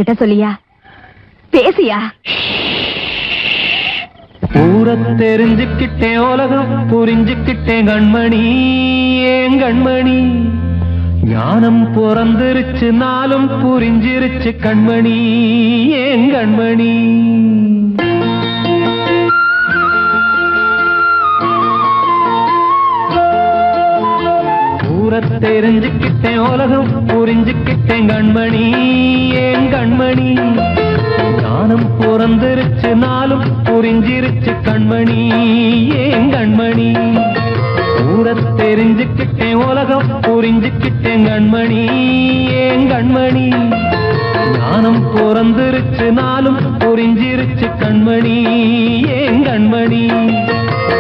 என்கிட்ட சொல்லியா? பேசியா? ஊர தெரிஞ்சுக்கிட்டேன், உலகம் புரிஞ்சுக்கிட்டேன் கண்மணி, ஏன் கண்மணி. ஞானம் பிறந்திருச்சு, நாளும் புரிஞ்சிருச்சு கண்மணி, ஏன் கண்மணி. ஊர தெரிஞ்சுக்கிட்டேன், உலகம் புரிஞ்சுக்கிட்டேன் கண்மணி, ஏன் கண்மணி. ஞானம் பிறந்திருச்சு, நாளும் புரிஞ்சிருச்சு கண்மணி, ஏன் கண்மணி. ஊர தெரிஞ்சுக்கிட்டேன், உலகம் புரிஞ்சுக்கிட்டேன் கண்மணி, ஏன் கண்மணி. ஞானம் பிறந்திருச்சு, நாளும் புரிஞ்சிருச்சு கண்மணி, ஏன் கண்மணி.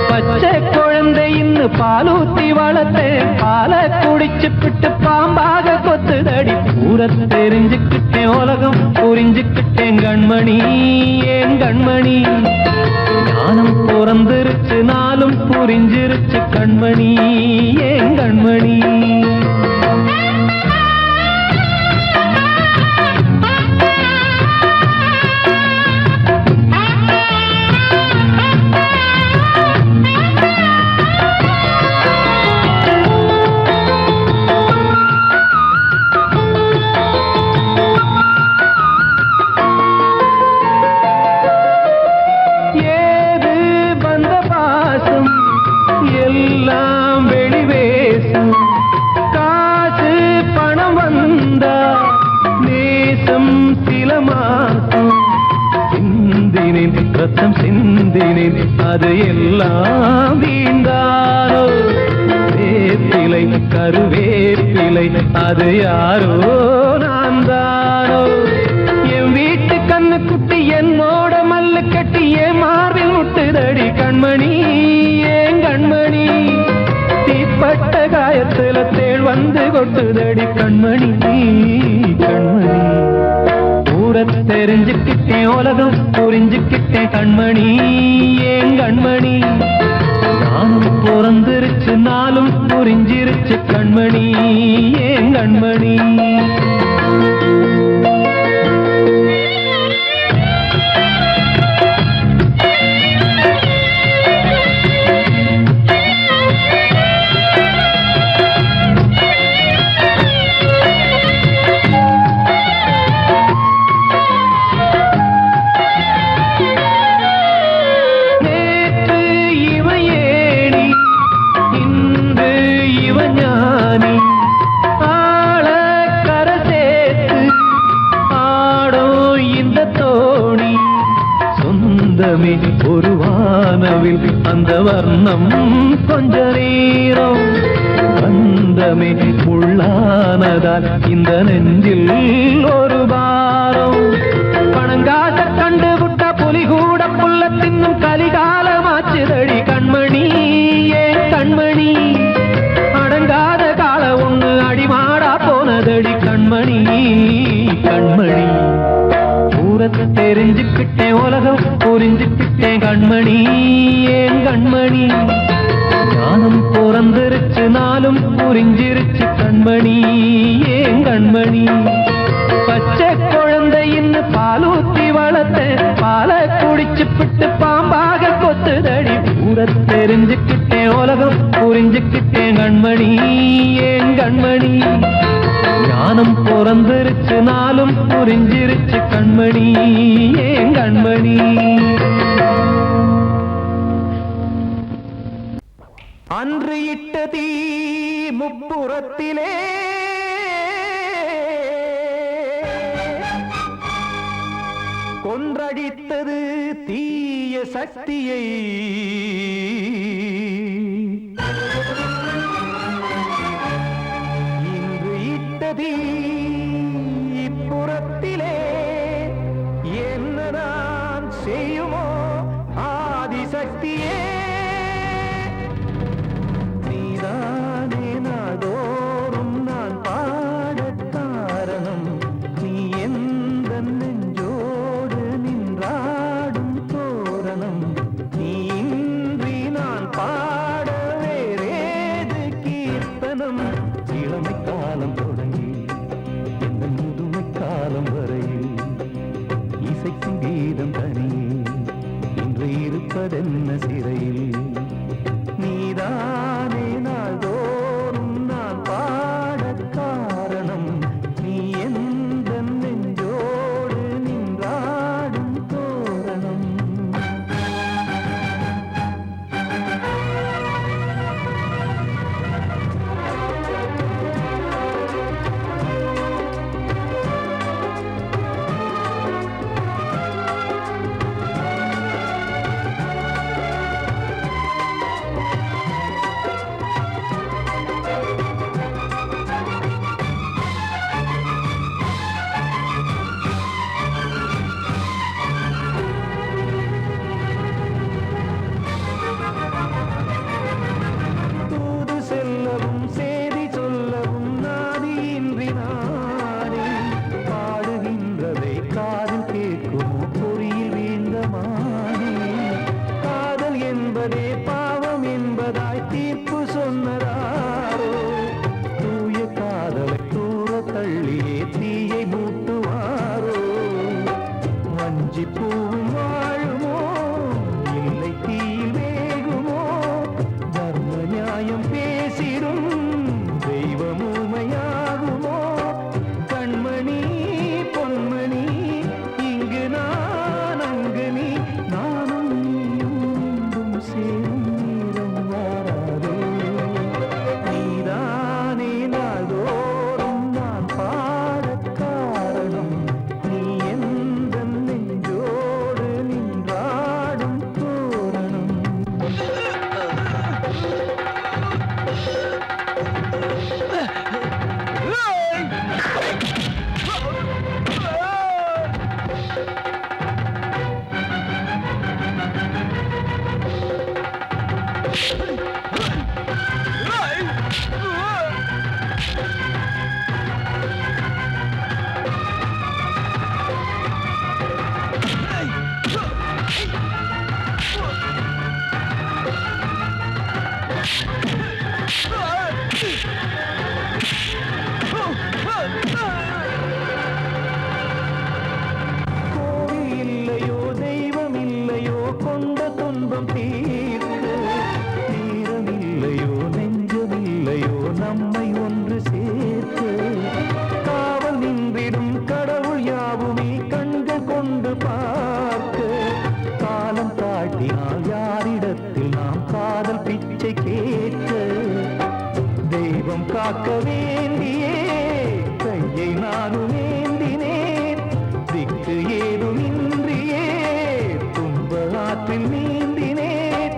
பச்சை குழந்தையின்னு பாலூத்தி வளர்த்தேன், பாலை குடிச்சு பிட்டு பாம்பாக கொத்துதடி. ஊர தெரிஞ்சுக்கிட்டேன், உலகம் புரிஞ்சுக்கிட்டேன் கண்மணி, ஏன் கண்மணி. ஞானம் பிறந்திருச்சு, நாளும் புரிஞ்சிருச்சு கண்மணி, ஏன் கண்மணி. ரத்தம் சிந்தினேன், அது எல்லாம் வீண்டாரோ. வேப்பிலை கருவேப்பிலை, அது யாரோ நான் தானோ. என் வீட்டு கண்ணு குட்டி என்னோட மல்லு கட்டி என் மார்பில் முட்டுதடி கண்மணி, ஏன் கண்மணி. தீப்பட்ட காயத்துல தேள் வந்து கொட்டுதடி கண்மணி, கண்மணி. ஊர தெரிஞ்சுக்கிட்டேன், உலகம் புரிஞ்சுக்கிட்டேன் கண்மணி, ஏன் கண்மணி. ஞானம் பிறந்திருச்சு, நாளும் புரிஞ்சிருச்சு கண்மணி, ஏன் கண்மணி. ஒரு வானவில் அந்த வர்ணம் கொஞ்ச நேரம் பந்தமே உள்ளானதால் இந்த நெஞ்சில் ஒரு பாரம். பணங்காச கண்டு விட்ட புலி கூட புல்ல தின்னும் கலிகாலமாச்சுதடி கண்மணி, ஏன் கண்மணி. அடங்காத கால ஒண்ணு அடிமாடா போனதடி கண்மணி, கண்மணி. தெரிஞ்சுக்கிட்டேன், உலகம் புரிஞ்சுக்கிட்டேன் கண்மணி, ஏன் கண்மணி. ஞானம் பிறந்திருச்சு, நாளும் புரிஞ்சிருச்சு கண்மணி, ஏன் கண்மணி. பச்சை குழந்தையின்னு பாலூத்தி வளர்த்தேன், பாலை குடிச்சு பிட்டு பாம்பாக கொத்துதடி. ஊர தெரிஞ்சுக்கிட்டேன், உலகம் புரிஞ்சுக்கிட்டேன் கண்மணி, ஏன் கண்மணி. ஞானம் பிறந்திருச்சு, நாளும் புரிஞ்சிருச்சு கண்மணி, ஏன் கண்மணி. அன்று இட்ட தீ முப்புறத்திலே கொன்றடித்தது தீய சக்தியை. இப்புறத்திலே என்னதான் செய்யுமோ ஆதிசக்தியே. நீதானே நாள்தோறும் நான் பாட காரணம், நீ எந்த நெஞ்சோடு நின்றாடும் தோரணம். நீ இன்றி நான் பாட வேறேது கீர்த்தனம். இளமை காலம் தொடங்கி இந்த முதுமை காலம் வரையில் தீர்ப்பு சொன்னதாரோ தூய காதலை தூர தள்ளியே தீயை மூட்டுவாரோ வஞ்சி பூவும் வாழுமோ இல்லை தீயில் வேகுமோ தர்ம நியாயம் பேசிடும் தெய்வம் ஊமையாகுமோ கண்மணி பொன்மணி இங்கு நான் அங்கு நீ நானும் நீயும் மீண்டும் சேரும் நேரம் வாராதே நீதானே நாள்தோறும் நான் பாடக் காரணம் நீ எந்த நெஞ்சோடு நின்றாடும் தோரணம் கோவில் இல்லையோ தெய்வம் இல்லையோ கொண்ட துன்பம் தீர்க்க நேரம் இல்லையோ நெஞ்சம் இல்லையோ நம்மை ஒன்று சேர்க்க காவல் நின்றிடும் கடவுள் யாவுமே கண்கள் கொண்டு பார்க்க காலம் தாட்டினால் யாரிடத்தில் நாம் காதல் பிச்சை கேட்க தெய்வம் காக்க வேண்டியே கையை நானும் ஏந்தினேன் திக்கு ஏதுமின்றியே துன்ப ஆற்றில் நீந்தினேன்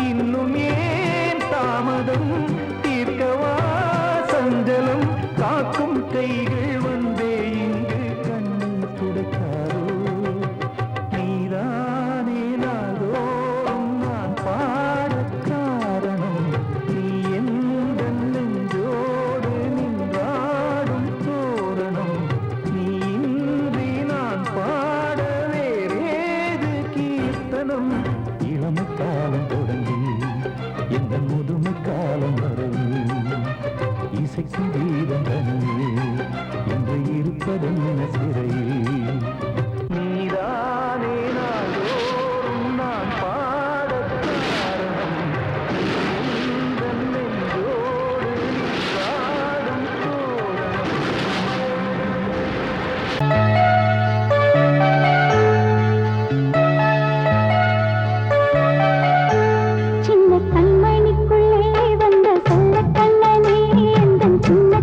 இன்னும் ஏன் தாமதம் தீர்க்கவா சஞ்சலம் காக்கும் கைகள் வந்தே இங்கு கண்ணீர் துடைக்காரோ நீதானே நாள்தோறும் நான் பாடக் காரணம் நீ எந்த நெஞ்சோடு நின்றாடும் தோரணம் நீ இன்றி நான் பாட வேறேது கீர்த்தனம் இளமை காலம் தொடங்கி எந்த முதுமை காலம் வரை இசைக்கும் வீதம் தனியே என்று இருப்பதென்ன சிறையில் நீதானே நாள்தோறும் நான் பாடக் காரணம் நீ எந்த நெஞ்சோடு நின்றாடும் தோரணம் சின்ன கண்மணிக்குள்ளே வந்த சொல்ல கண்ணனே எந்தன் சின்ன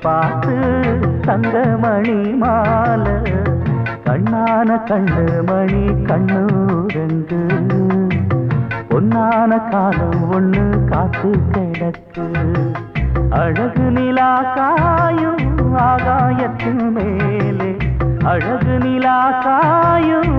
பார்த்து தங்கமணி மாலை கண்ணான கண்ணு மணி கண்ணூரங்கு பொன்னான காலம் ஒண்ணு காத்து கிடக்கு அழகு நிலா காயும் ஆகாயத்து மேலே அழகு நிலா காயும்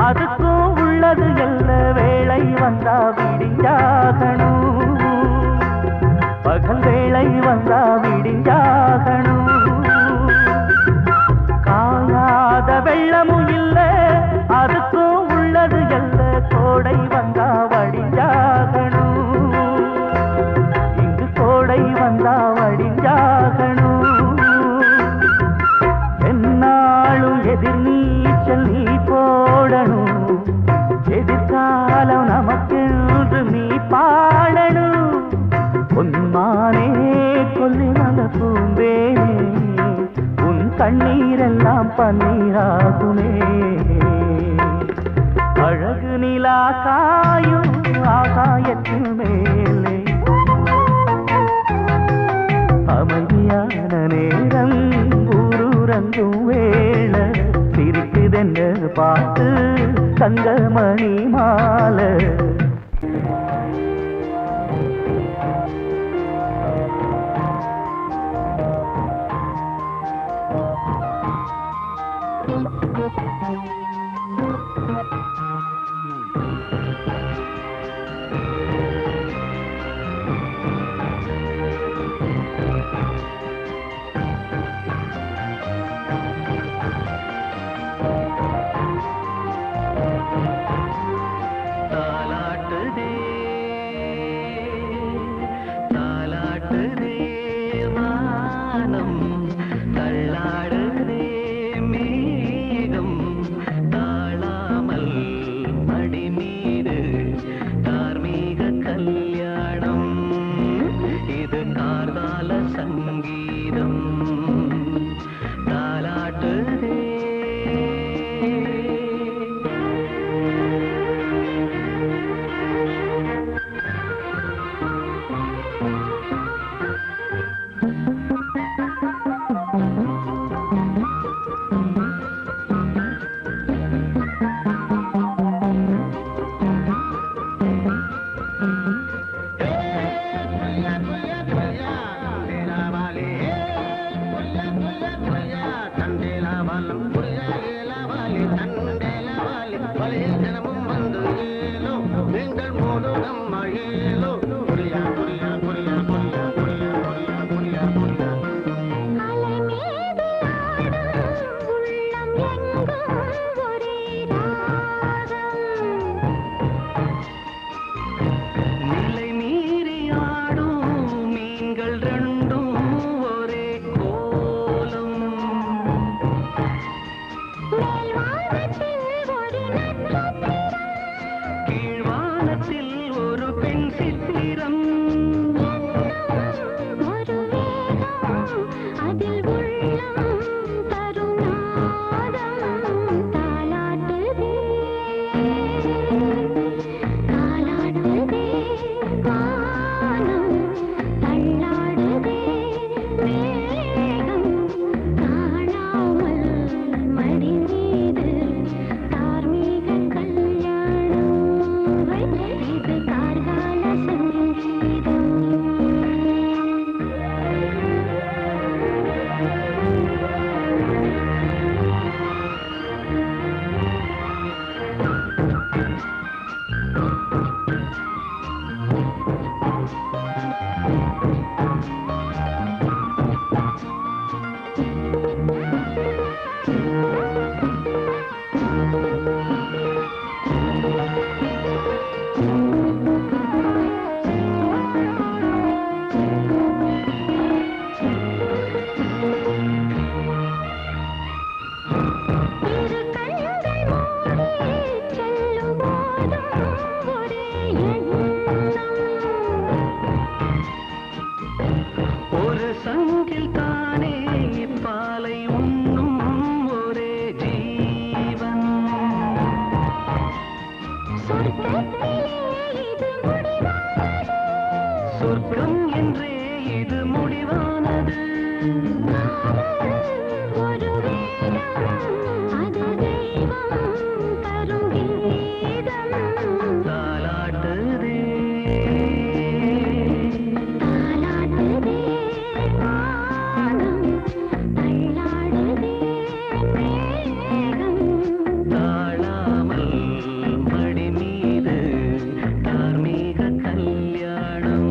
அதுக்கும் உள்ளது எல்ல வேளை வந்தா விடிஞ்சாகணும் பகல் வேளை வந்தா விடிஞ்சாகணும் காயாத வெள்ளமும் இல்ல அதுக்கும் உள்ளது எல்ல கோடை வந்தா வடிஞ்சாகணும் இங்கு கோடை வந்தா வடிஞ்சாகணும் என்னாலும் எதிர் நீச்சல் நீ போடணும் எதிர்காலம் நமக்கென்று நீ பாடணும் உன்மானே கொல்லிமல பூந்தேனே உன் கண்ணீரெல்லாம் பன்னீராகுமே அழகு நிலா காயும் ஆகாயத்தின் மேலே அமைதியான நேரம் ஊரூரங்கும் வேளை சிரிக்குதென்று பார்த்து தங்கமணி மாலை ஒரு சங்கில் தானே பாலை உண்ணும் ஒரே ஜீவன். சொர்க்கம் என்றே இது முடிவானது. தாலாட்டுதே தாழாமல் மடி மீது தார்மீக கல்யாணம்.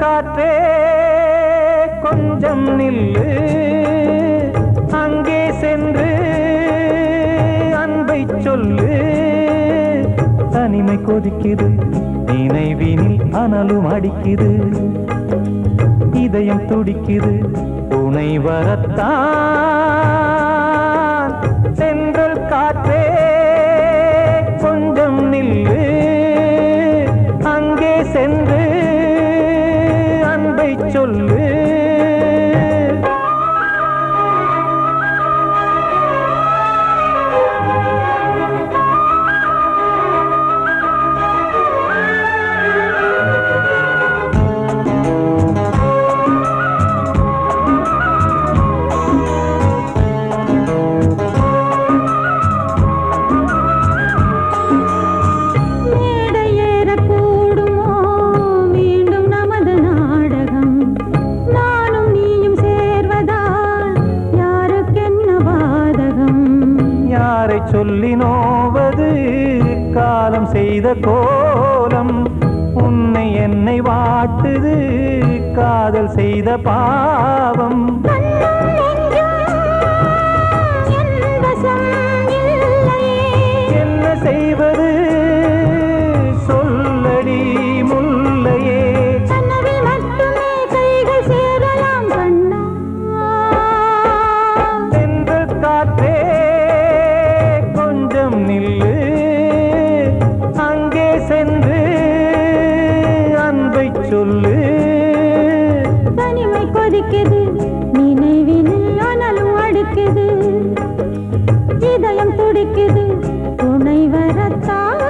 காற்றே கொஞ்சம் நில்லு, அங்கே சென்று அன்பை சொல்லு. தனிமை கொதிக்குது, நினைவினில் அனலும் அடிக்குது, இதயம் துடிக்குது துணை வரத்தான். சென்றல் காற்றே கொஞ்சம் நில்லு, அங்கே சென்று அன்பை சொல்லு. சொல்லி நோவது காலம் செய்த கோலம், உன்னை என்னை வாட்டுது காதல் செய்த பாவம். என்ன செய்வது சொல்லடி முல்லையே, சென்று காற்றே நில்லு, அங்கே சென்று அன்பை சொல்லு. தனிமை கொதிக்குது, நினைவினில் அனலும் அடிக்குது, இதயம் துடிக்குது துணை வரத்தான்.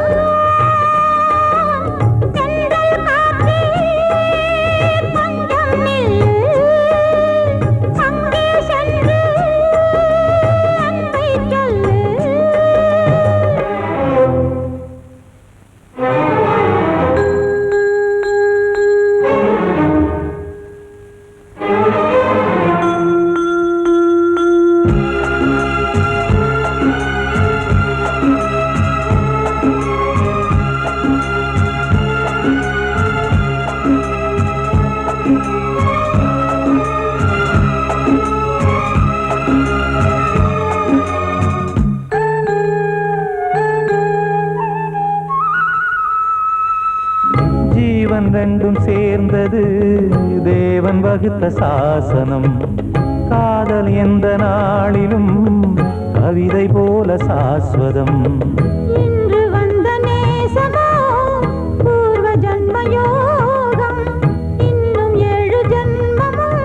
சேர்ந்தது தேவன் வகுத்த சாசனம். காதல் எந்த நாளிலும் கவிதை போல சாஸ்வதம். இன்று வந்த நேசமோ பூர்வ ஜன்ம யோகம். இன்னும் 7 ஜன்மமும்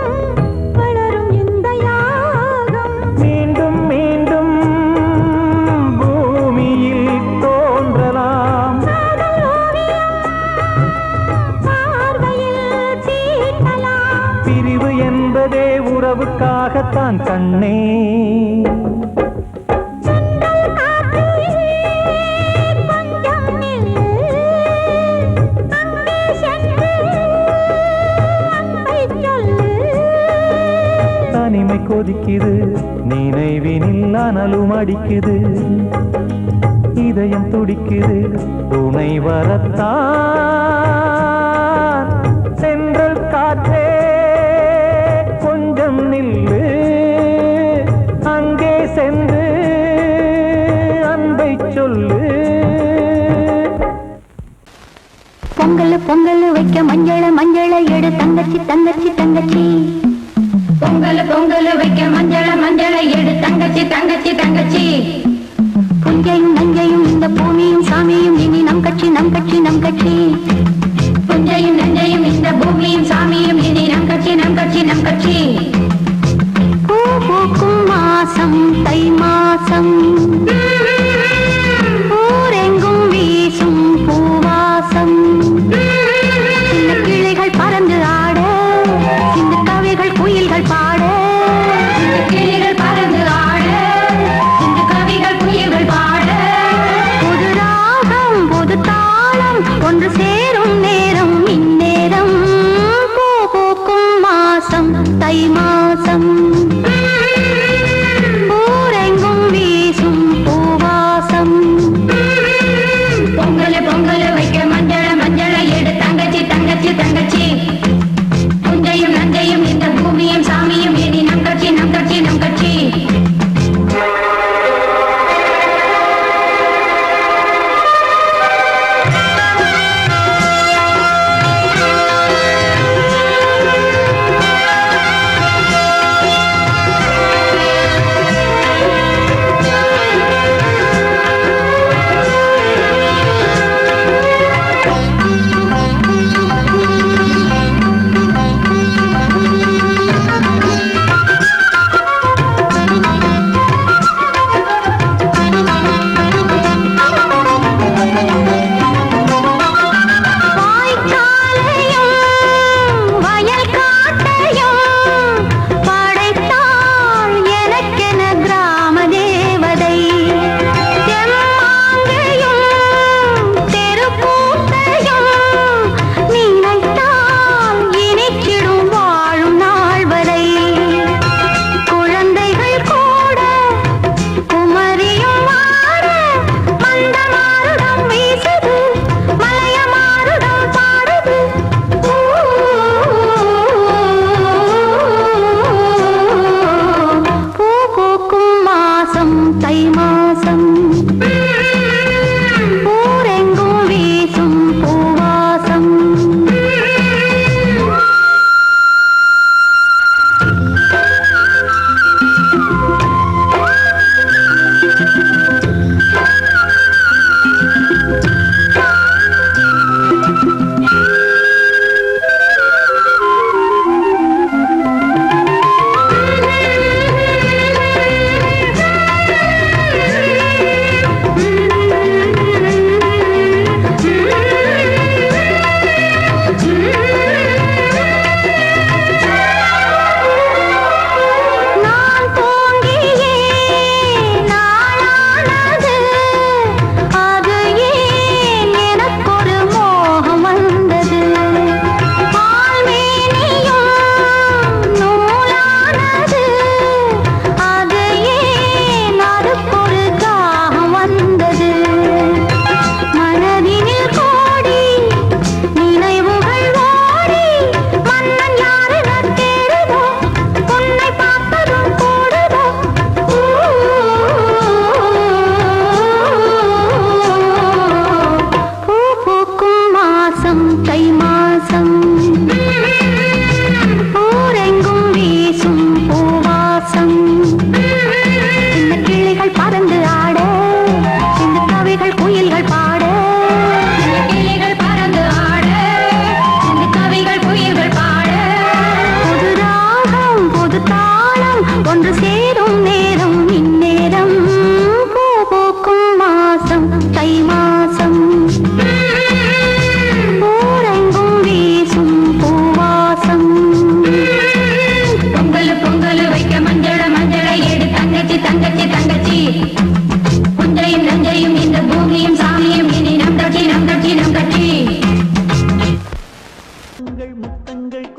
வளரும் இந்த யாகம். மீண்டும் மீண்டும் பூமியில் தோன்றலாம். காதல் ஓவியம் பார்வையில் தீட்டலாம். பிரிவு என்பதே உறவுக்காகத்தான் கண்ணே. சென்றல் காற்றே கொஞ்சம் நில்லு. அங்கே சென்று அன்பைச் சொல்லு. தனிமை கொதிக்குது, நினைவினில் அனலும் அடிக்குது. இதயம் துடிக்குது, துணை வரத்தான். சென்றல் காற்றே கொஞ்சம் நில்லு. அங்கே சென்று அன்பை சொல்லு. பொங்கல் பொங்கல் வைக்க மஞ்சள மஞ்சள எடு தங்கச்சி தங்கச்சி தங்கச்சி. பொங்கல் பொங்கல் வைக்க மஞ்சள மஞ்சள எடு தங்கச்சி தங்கச்சி தங்கச்சி. புஞ்சையும் நஞ்சையும் இந்த பூமியும் சாமியும் இனி நம் கட்சி நம் கட்சி நம் கட்சி. புஞ்சையும் நஞ்சையும் இந்த பூமியும் சாமியும் இனி நம் கட்சி நம் கட்சி நம் கட்சி. பூ பூக்கும் மாசம் தை மாசம். ஊரெங்கும் வீசும் பூவாசம். சின்ன கிளைகள் பறந்து ஆட, சின்ன கவிகள் குயில்கள் பாட. இந்த கிளிகள் பறந்து ஆட, இந்த கவிகள் குயில்கள் பாட. புது ராகம் புது தாளம் ஒன்று சேரும் நேரம் இந்நேரம். பூ பூக்கும் மாசம் தை மாசம். ஊரெங்கும் வீசும் பூவாசம். பொங்கல் பொங்கல் வைக்க மஞ்சள மஞ்சள எடு தங்கச்சி தங்கச்சி தங்கச்சி. புஞ்சையும் நஞ்சையும் இந்த பூமியும் சாமியும்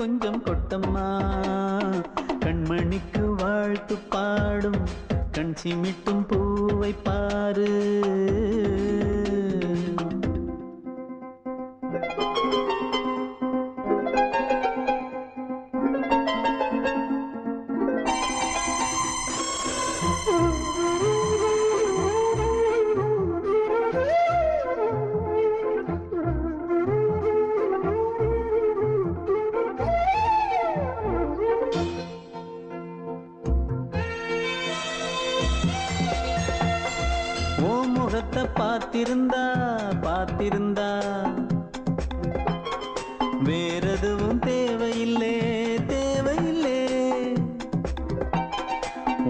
கொஞ்சம் கொட்டம்மா கண்மணிக்கு வாழ்த்து பாடும் கண் சிமிட்டும் பூவை பாரு முகத்தை பார்த்திருந்தா வேறெதுவும் தேவையில்லை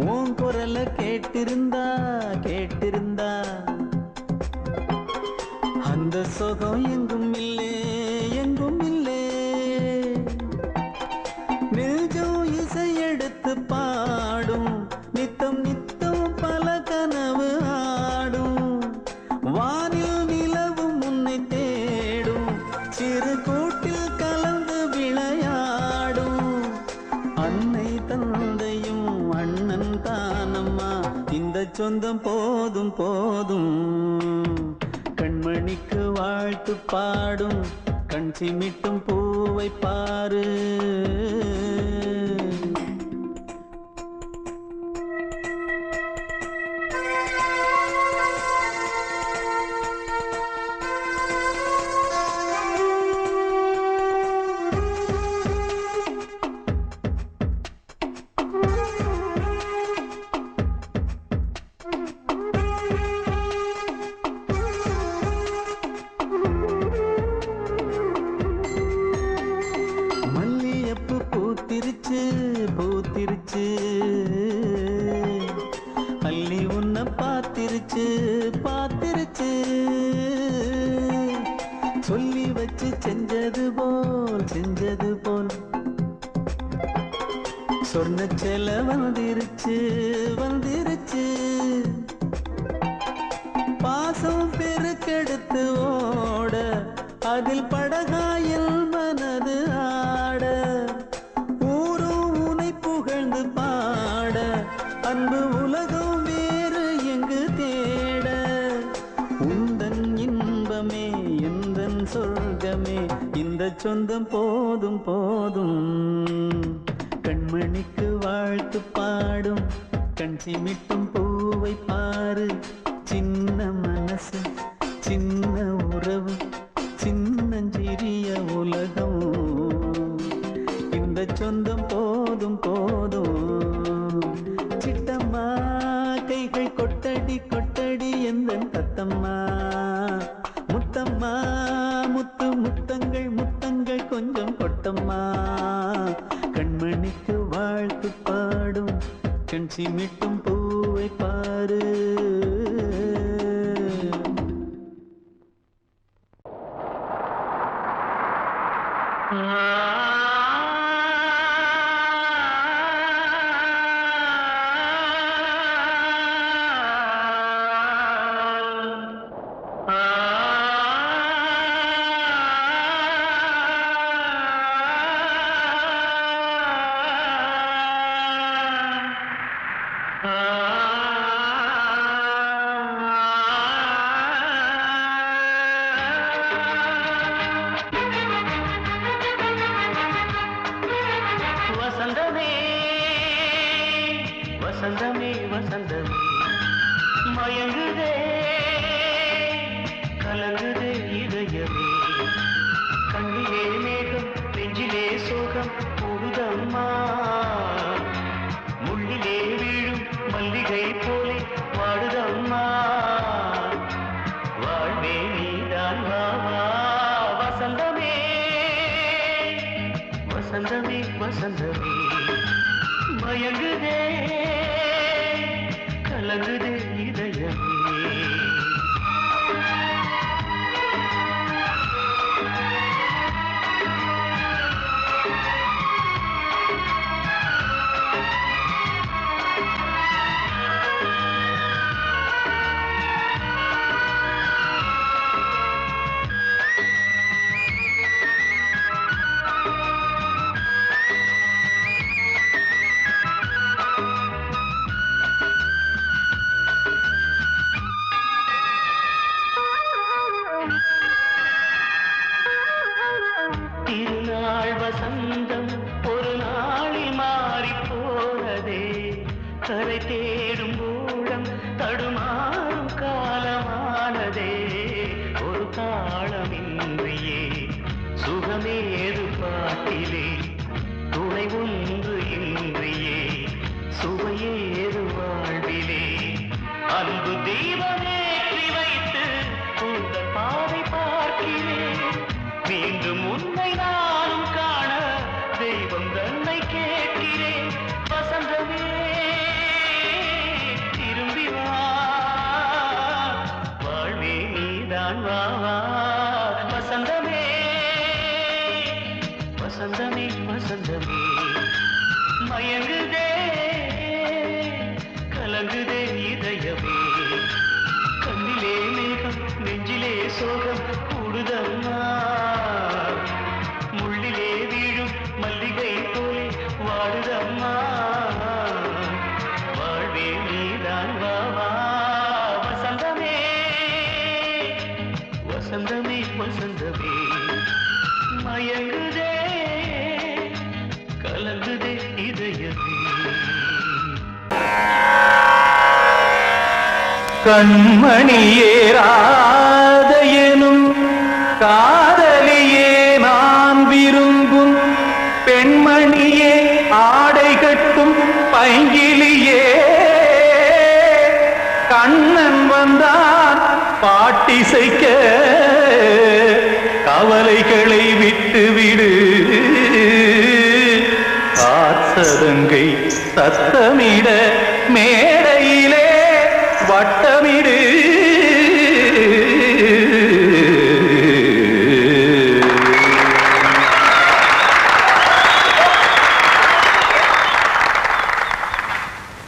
உன் குரல கேட்டிருந்தா அந்த சுகம் எங்கும் இல்லே நெஞ்சம் இசை எடுத்து பாடும் நித்தம் பல கனவு ஆடும் வானில் நிலவும் உன்னை தேடும் சிறு கூட்டில் கலந்து விளையாடும் அன்னை தந்தையும் அண்ணன் தானம்மா இந்த சொந்தம் போதும் கண்மணிக்கு வாழ்த்து பாடும் கண் சிமிட்டும் பூவை பாரு பூத்திருச்சு அள்ளி உன்னை பார்த்திருச்சு சொல்லி வச்சு செஞ்சது போல் சொன்ன செல வந்துருச்சு பாசம் பெருக்கெடுத்து ஓட அதில் படகாயில் மனது ஆட புகழ்ந்து பாட அன்பு உலகம் வேறு எங்கு தேட உந்தன் இன்பமே எந்தன் சொர்க்கமே இந்த சொந்தம் போதும் கண்மணிக்கு வாழ்த்து பாடும் கண் சிமிட்டும் பூவை பாரு சின்ன மனசு சின்ன உறவு சின்னஞ்சிறிய உலகம் இந்த சொந்தம் போதும் சிட்டம்மா கைகள் கொட்டடி எந்தன் தத்தம்மா முத்தம்மா முத்தங்கள் கொஞ்சம் கொட்டம்மா கண்மணிக்கு வாழ்த்து பாடும் கண் சிமிட்டும் பூவை பாரு வசந்தமே மயங்குதே கலங்குதே இதயமே கண்ணிலே மேகம் நெஞ்சிலே சோகம் கூடுதம்மா முள்ளிலே வீழும் மல்லிகை போலே வாடுதம்மா வாழ்வே நீதான் வா வசந்தமே வசந்தமே மயங்குதே கலங்குதே இதயமே வசந்தம் ஒரு நாளில் மாறி போனதே கரை தேடும் ஊழம் தடுமாறும் காலமானதே ஒரு தாளமின்றியே சுகமேது பாட்டிலே துணை ஒன்று இன்றியே சுவையேது வாழ்விலே அன்பு தீபமேற்றி வைத்து உங்கள் பாதை பார்க்கிறேன் மீண்டும் உன்னை நானும் காண தெய்வம் தன்னை கேட்கிறேன் வசந்தமே திரும்பி வா வாழ்வே நீதான் வா வா வசந்தமே வசந்தமே வசந்தமே மயங்குதே கலங்குதே இதயமே கண்ணிலே மேகம் நெஞ்சிலே சோகம் கூடுதம்மா முள்ளிலே வீழும் மல்லிகை போலே வாடுதம்மா வாழ்வே நீதான் வா வா வசந்தமே வசந்தமே வசந்தமே மயங்குதே கலங்குதே இதயமே கண்மணியே ராதையெனும் காதலியே நான் விரும்பும் பெண்மணியே ஆடை கட்டும் பைங்கிலியே கண்ணன் வந்தான் பாட்டிசைக்க கவலைகளை விட்டுவிடு காத்ததங்கை சத்தமிட மேடையிலே வட்டமிடு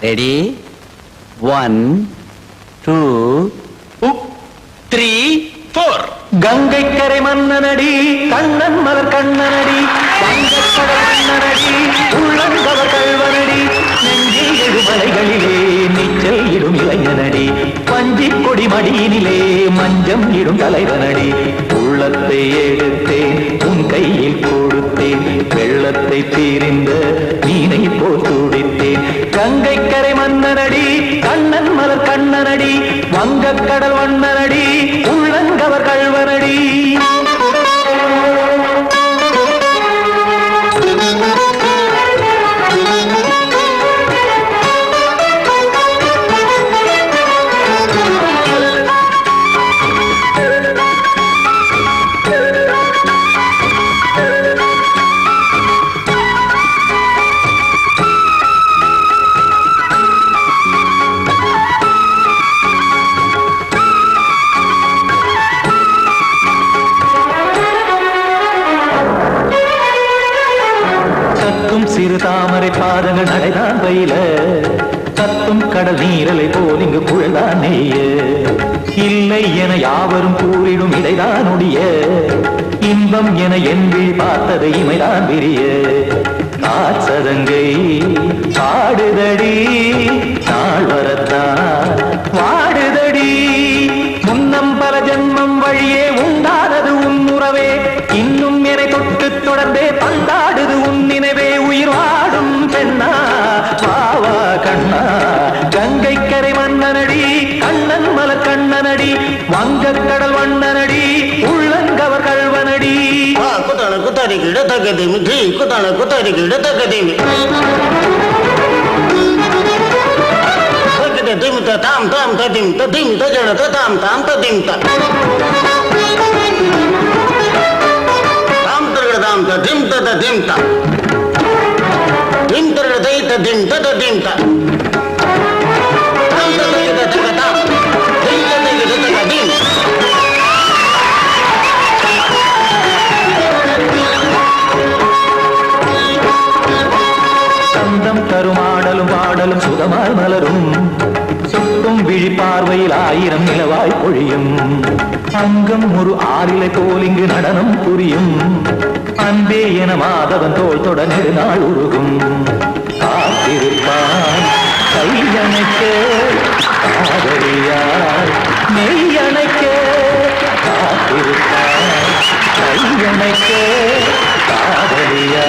ரெடி 1 2 3 4 கங்கைக்கரை மன்னனடி கண்ணன் மலர் கண்ணனடி வங்கக்கடல் மன்னனடி உள்ளங்கவர் கல்வனடி நெஞ்சில் எழுமலைகளிலே நீச்சல் இடும் இளைஞனடி பஞ்சிக் கொடி மடியினிலே மஞ்சம் இடும் தலைவனடி உள்ளத்தை எடுத்தேன் உன் கையில் கொடுத்தேன் வெள்ளத்தை தீரிந்த மீனை போல் துடித்தேன் கங்கைக்கரை மன்னனடி கண்ணன் மலர் கண்ணனடி வங்கக்கடல் வண்ணனடி உள்ளங்கவர் கல்வனடி சிறு தாமரை பாதங்கள் நடைதான் பயில கத்தும் கடல் நீரலை போல் இங்கு புழல்தான் நெய்ய இல்லை என யாவரும் கூறிடும் இடைதான் உடைய இன்பம் என என்பி பார்த்தது இமைதான் விரிய காச்சதங்கை பாடுதடி நாள் வரத்தான் வாடுதடி முன்னம் பல ஜென்மம் வழியே உண்டானது உன் உறவே இன்னும் என்னை தொட்டு தொடர்ந்தே பந்தாடுது உன் நினைவே உயிர் வாடும் பெண்ணா வாவா கண்ணா கங்கைக்கரை மன்னனடி கண்ணன் மலர் கண்ணனடி வங்கக்கடல் வண்ணனடி உள்ளங்கவர் கல்வனடி குத்தான குத்தாரி கிட தக்கதேமி ஜி குத்தான குத்தாரி கிட தக்கதேமி திம் தாம் தாம் ததிம் ததிம் தஜட தாம் தாம் ததிம் தாம் தர்கட தாம் ததிம் ததிம் தாம் திம் தர்கட தை ததிம் ததிம் தாம் தாம் ததிம் ததிம் தாம் திம் ததிம் ததிம் சந்தம் தருமாடலும் பாடலும் சுகமாய் மலரும் சுட்டும் விழி பார்வையில் ஆயிரம் நிலவாய் பொழியும் அங்கம் ஒரு ஆறிலை போல் இங்கு நடனம் புரியும் அன்பே என மாதவன் தோல் தொட நெடுநாள் உருகும் காத்திருப்பான் கையணைக்க காதலியார் மெய்யணைக்க காத்திருப்பான் கையணைக்க காதலியார்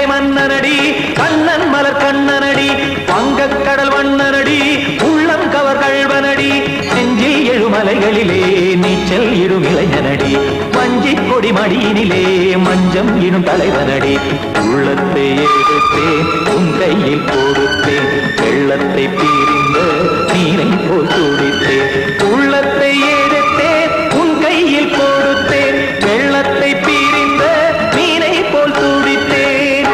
கங்கை மன்னனடி கண்ணன் மலர் கண்ணனடி வங்கக் கடல் வண்ணனடி உள்ளம் கவர் கழ்வனடி நெஞ்சில் எழுமலைகளிலே நீச்சல் இடும் இளைஞனடி வஞ்சிக் கொடி மடியினிலே மஞ்சம் இடும் தலைவனடி உள்ளத்தை எடுத்தேன் உன் கையில் கொடுத்தேன் வெள்ளத்தை பிரிந்த நீரை போல் துடித்தேன் உள்ளத்தை எடுத்தேன் உன் கையில் கொடுத்தேன் வெள்ளத்தை பிரிந்த மீனை போல் துடித்தேன்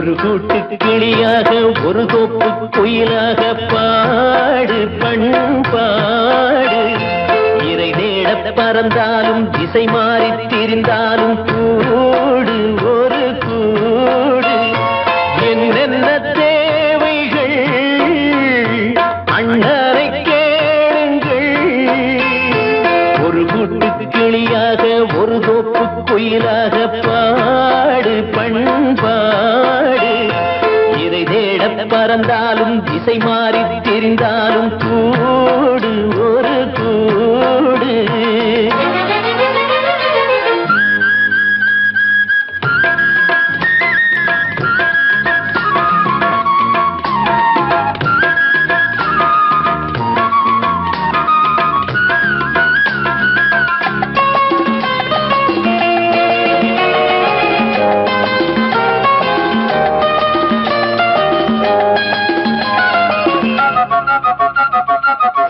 ஒரு கூட்டு கிளியாக ஒரு தோப்பு குயிலாக பாடு பண்பாடு இறை தேட பறந்தாலும் திசை மாறி திரிந்தாலும் கூடு ஒரு கூடு என்னென்ன தேவைகள் அண்ணரை கேளுங்கள் ஒரு கூட்டு கிளியாக ஒரு தோப்பு குயிலாக பாடு பண்பாடு இதை தேட பறந்தாலும் திசை மாறி திரிந்தாலும் கூடு ஒரு கூடு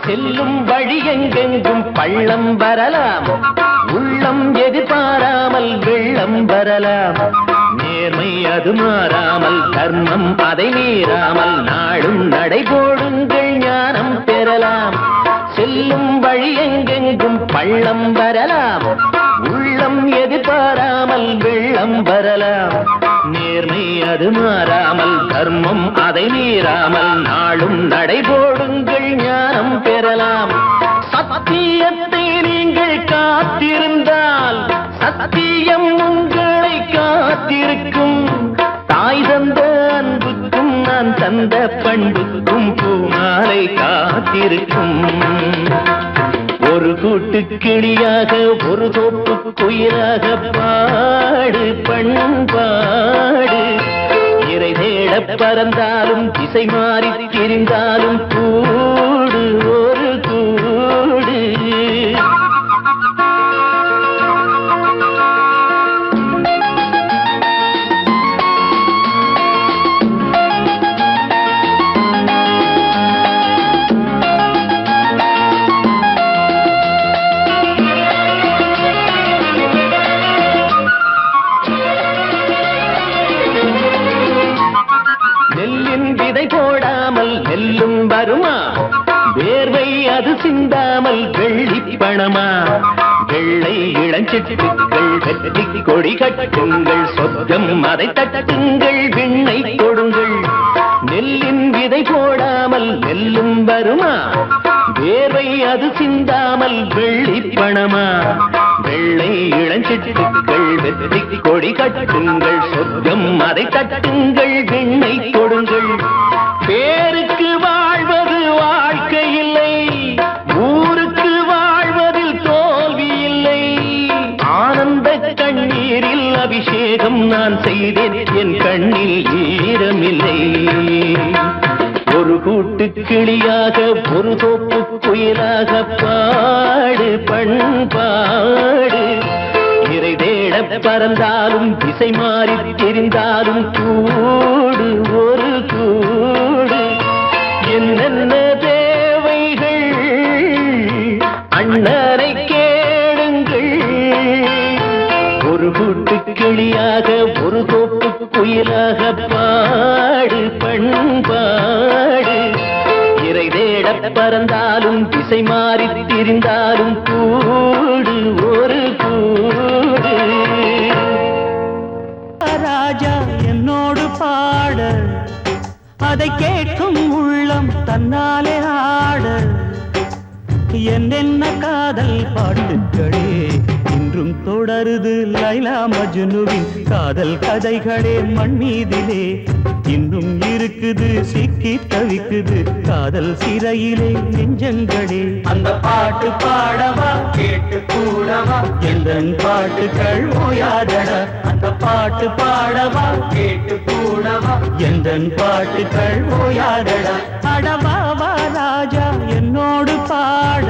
செல்லும் வழி எங்கெங்கும் பள்ளம் வரலாம் உள்ளம் எதிர்பாராமல் வெள்ளம் வரலாம் நேர்மை அது மாறாமல் தர்மம் அதை மீறாமல் நாடும் நடைபோடுங்கள் ஞானம் பெறலாம் செல்லும் வழி எங்கெங்கும் பள்ளம் வரலாம் உள்ளம் எதிர்பாராமல் வெள்ளம் வரலாம் நேர்மை அது மாறாமல் தர்மம் அதை மீறாமல் நாளும் நடைபோடுங்கள் ஞானம் பெறலாம் சத்தியத்தை நீங்கள் காத்திருந்தால் சத்தியம் உங்களை காத்திருக்கும் தாய் தந்த அன்புக்கும் நான் தந்த பண்புக்கும் பூமாலை காத்திருக்கும் ஒரு கூட்டு கிளியாக ஒரு தோப்பு குயிலாக பாடு பண்பாடு இறை தேட பறந்தாலும் திசை மாறி திரிந்தாலும் கூடு ஒரு கூடு போடாமல் நெல்லும் வருமா வேர்வை அது சிந்தாமல் வெள்ளி பணமா வெள்ளை இளஞ்சிட்டுக்கள் வெற்றி கொடி கட்டுங்கள் சொர்க்கம் அதை தட்டுங்கள் விண்ணை கொடுங்கள் நெல்லின் விதை போடாமல் நெல்லும் வருமா வேர்வை அது சிந்தாமல் வெள்ளி பணமா வெள்ளை இளஞ்சிட்டுக்கள் வெற்றி கொடி கட்டுங்கள் சொர்க்கம் அதை தட்டுங்கள் விண்ணை கொடுங்கள் பேருக்கு வாழ்வது வாழ்க்கை இல்லை ஊருக்கு வாழ்வதில் தோல்வி இல்லை ஆனந்த கண்ணீரில் அபிஷேகம் நான் செய்தேன் என் கண்ணில் ஈரமில்லை ஒரு கூட்டு கிளியாக ஒரு தோப்பு குயிலாக பாடு பண்பாடு இறை தேட பறந்தாலும் திசை மாறி தெரிந்தாலும் கூடு ஒரு கூடு என்னென்ன தேவைகள் அண்ணரை கேளுங்கள் ஒரு கூட்டு கிளியாக ஒரு தோப்பு குயிலாக பாடு பண்பாடு இறை தேட பறந்தாலும் திசை மாறி திரிந்தாலும் கூடு ஒரு கூடு ராஜா என்னோடு பாட அதை கேட்கும் உள்ளம் தன்னாலே ஆட என்னென்ன காதல் பாட்டுக்களே இன்றும் தொடருது லைலா மஜ்னுவின் காதல் கதைகளே மண் மீதிலே இன்னும் இருக்குது சிக்கி தவிக்குது காதல் சிறையிலே நெஞ்சங்களே அந்த பாட்டு பாடவா கேட்டு கூடவா எந்தன் பாட்டுகள் ஓயாதடா அந்த பாட்டு பாடவா கேட்டு கூடவா எந்தன் பாட்டுகள் ஓயாதடா அடவாவா ராஜா என்னோடு பாட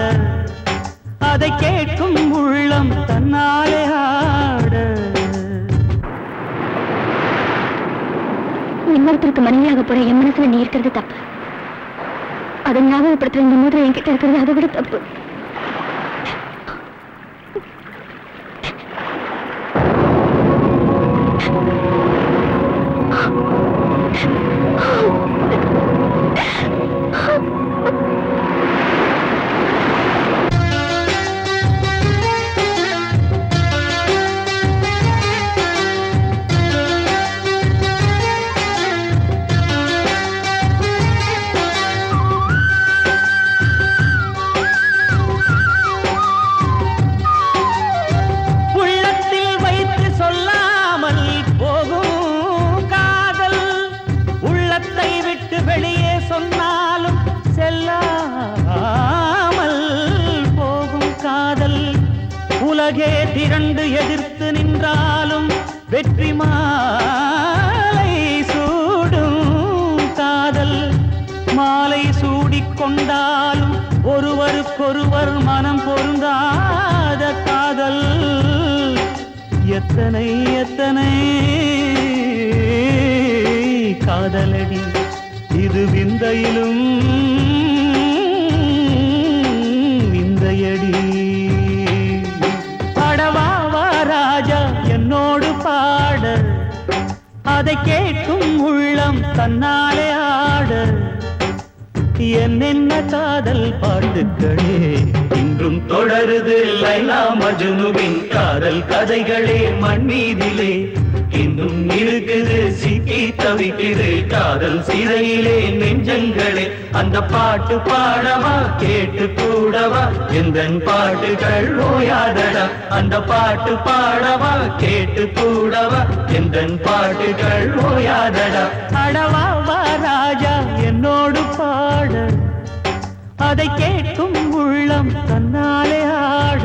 அதை கேட்கும் உள்ளம் தன்னாலே ஆட இன்னொருத்தருக்கு மனைவியாக போற என் மனசுல நீ இருக்கிறது தப்பு அதை ஞாபகப்படுத்துற இந்த மோதிரம் என்கிட்ட இருக்கிறது அதை விட தப்பு தேரிரண்டு எதிர்த்து நின்றாலும் வெற்றி மாலை சூடும் காதல். மாலை சூடிக்கொண்டாலும் ஒருவருக்கொருவர் மனம் பொருந்தாத காதல். எத்தனை எத்தனை காதலடி இது விந்தையிலும் விந்தையடி. அடவாவா ராஜா என்னோடு பாட, அதை கேட்கும் உள்ளம் தன்னாலே ஆட. என்னென்ன காதல் பாட்டுக்களே இன்றும் தொடருது லைலா மஜ்னுவின் காதல் கதைகளே. மண் மீதிலே இன்னும் இருக்குது சிக்கி தவிக்குது காதல் சிறையிலே நெஞ்சங்களே. அந்த பாட்டு பாடவா கேட்டு கூடவா எந்தன் பாட்டுகள் ஓயாதடா. அந்த பாட்டு பாடவா கேட்டு கூடவா எந்தன் பாட்டுகள் ஓயாதடா. அடவாவா ராஜா என்னோடு பாட, அதை கேட்கும் உள்ளம் தன்னாலே ஆட.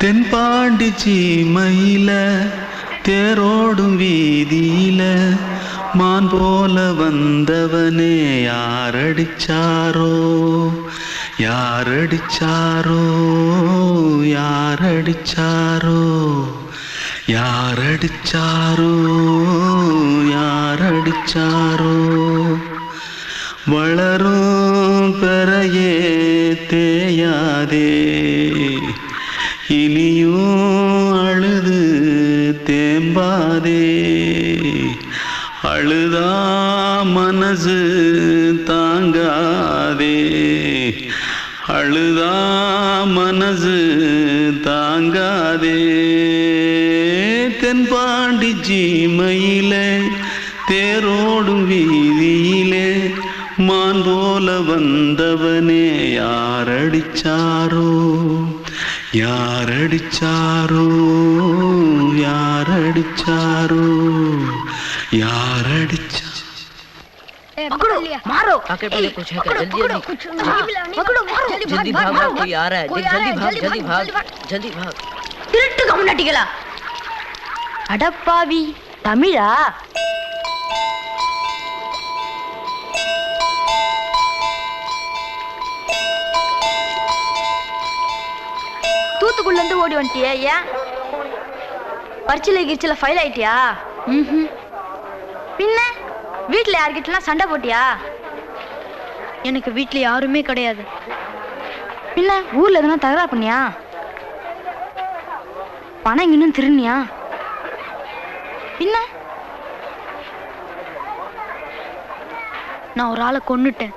தென்பாண்டி சீமையில தேரோடும் வீதியில மான் போல வந்தவனே யாரடிச்சாரோ யாரடிச்சாரோ யாரடிச்சாரோ யாரடிச்சாரோ யாரடிச்சாரோ. வளரும் பெறையே தேயாதே இனியும் அழுது தேம்பாதே. அழுதா மனசு தாங்காதே அழுதா மனசு தாங்காதே. தென்பாண்டி சீமையிலே தேரோடும் வீதியிலே மான் போல வந்தவனே யாரடிச்சாரோ யாரடிச்சாரோ யாரடிச்சாரோ யாரடிச்சா. पकड़ो मारो आके पहले कुछ है क्या? जल्दी जल्दी पकड़ो मारो जल्दी भाग भाग, कोई आ रहा है. जल्दी भाग जल्दी भाग. திருட்டு கம்முனட்டிகளா. அடப்பாவி தமிழா? தூத்துக்குள்ள இருந்து ஓடி வந்துட்டியா? ஏன் பரிச்சையில கிரிச்சில ஃபைல் ஆயிட்டியா? பின்ன வீட்டுல யார்கிட்டலாம் சண்டை போட்டியா? எனக்கு வீட்டுல யாருமே கிடையாது. பின்ன ஊர்ல எதுனா தகராறு பண்ணியா? பணம் இன்னும் திருநியா? பின்ன நான் ஒரு ஆளை கொன்னுட்டேன்.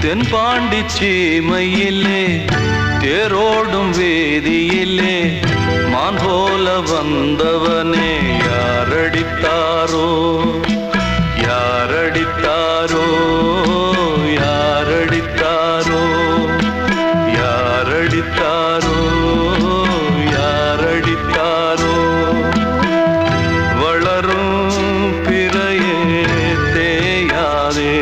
தென்பாண்டி சீமையிலே தேரோடும் வேதியிலே மான் போல வந்தவனே யாரடித்தாரோ யாரடித்தாரோ யாரடித்தாரோ யாரடித்தாரோ யாரடித்தாரோ. வளரும் பிறையே தேயாதே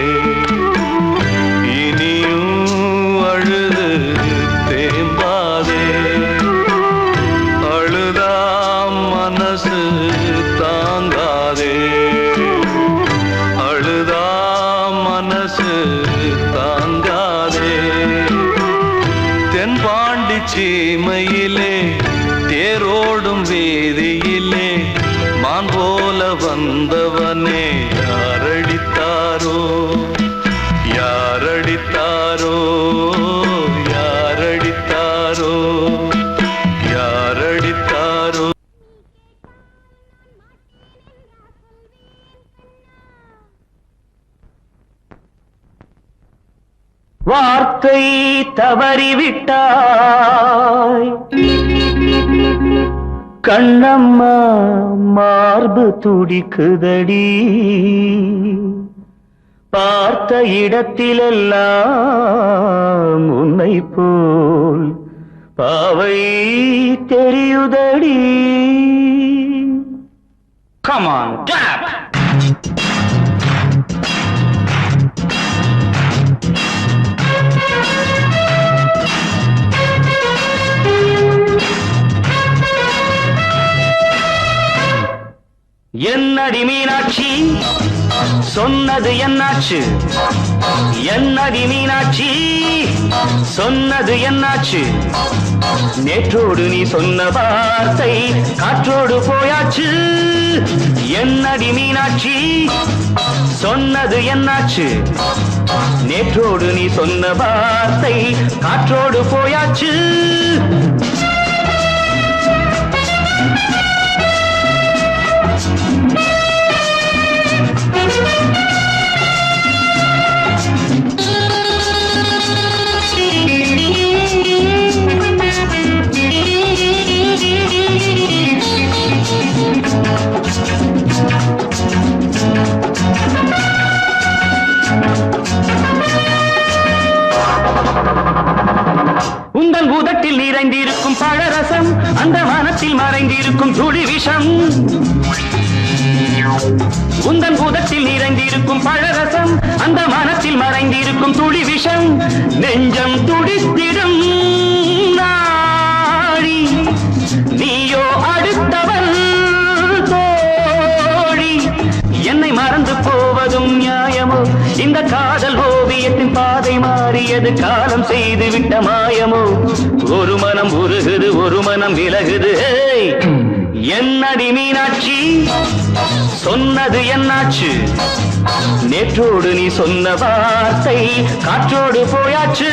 சீமையிலே தேரோடும் வேதியிலே மான் போல வந்தவனே யாரடித்தாரோ யாரடித்தாரோ யாரடித்தாரோ யாரடித்தாரோ. வார்த்தை தவறிவிட்டாய் கண்ணம்மா மார்பு துடிக்குதடி பார்த்த இடத்திலெல்லாம் உன்னை போல் பாவை தெரியுதடி. Come on, clap! என்னடி மீனாட்சி சொன்னது என்னாச்சு? என்னடி மீனாட்சி சொன்னது என்னாச்சு? நேற்றோடு நீ சொன்ன வார்த்தை காற்றோடு போயாச்சு. என்னடி மீனாட்சி சொன்னது என்னாச்சு? நேற்றோடு நீ சொன்ன வார்த்தை காற்றோடு போயாச்சு. உந்தன் உதட்டில் நிறைந்திருக்கும் பழரசம் அந்த மனத்தில் மறைந்திருக்கும் துளி விஷம். உந்தன் உதட்டில் நிறைந்திருக்கும் பழரசம் அந்த மனத்தில் மறைந்திருக்கும் துளி விஷம். நெஞ்சம் துடித்திடும் நாடி நீயோ அடுத்தவன் தோழி. என்னை மறந்து போவதும் நியாயமோ? இந்த காதல் ஓவியத்தின் பாதை மாறியது காலம் செய்து விட்ட மாயமோ? ஒரு மனம் உருகுது ஒரு மனம் விலகுது. என்னடி மீனாட்சி சொன்னது என்னாச்சு? நேற்றோடு நீ சொன்ன வார்த்தை காற்றோடு போயாச்சு.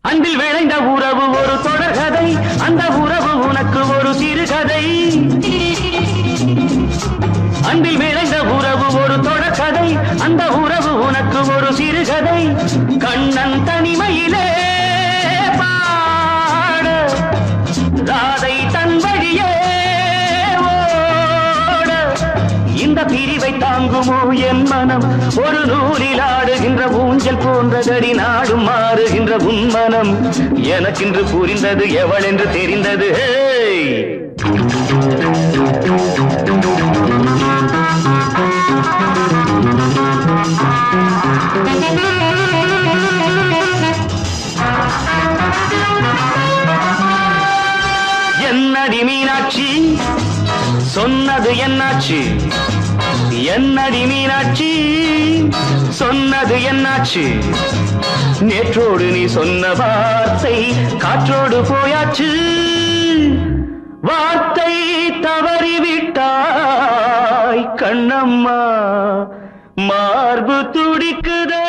அன்பில் விளைந்த உறவு ஒரு தொடர்கதை, அந்த உறவு உனக்கு ஒரு சிறுகதை. அன்பில் விளைந்த உறவு ஒரு தொடர்கதை, அந்த உறவு உனக்கு ஒரு சிறுகதை. கண்ணன் தனிமையிலே பாட ராதை தன் வழியே ஓட. இந்த பிரிவை தாங்குமோ என் மனம்? ஒரு நூலில் ஆடுகின்ற ஊஞ்சல் போன்றதடி நாடும் மாறுகின்ற உன்மனம். எனக்கென்று புரிந்தது எவள் என்று தெரிந்தது. என்னடி மீனாட்சி சொன்னது என்னாச்சு? என்னடி மீனாட்சி சொன்னது என்னாச்சு? நேற்றோடு நீ சொன்ன வார்த்தை காற்றோடு போயாச்சு. வார்த்தை தவறிவிட்டாய் கண்ணம்மா மார்பு துடிக்குதே.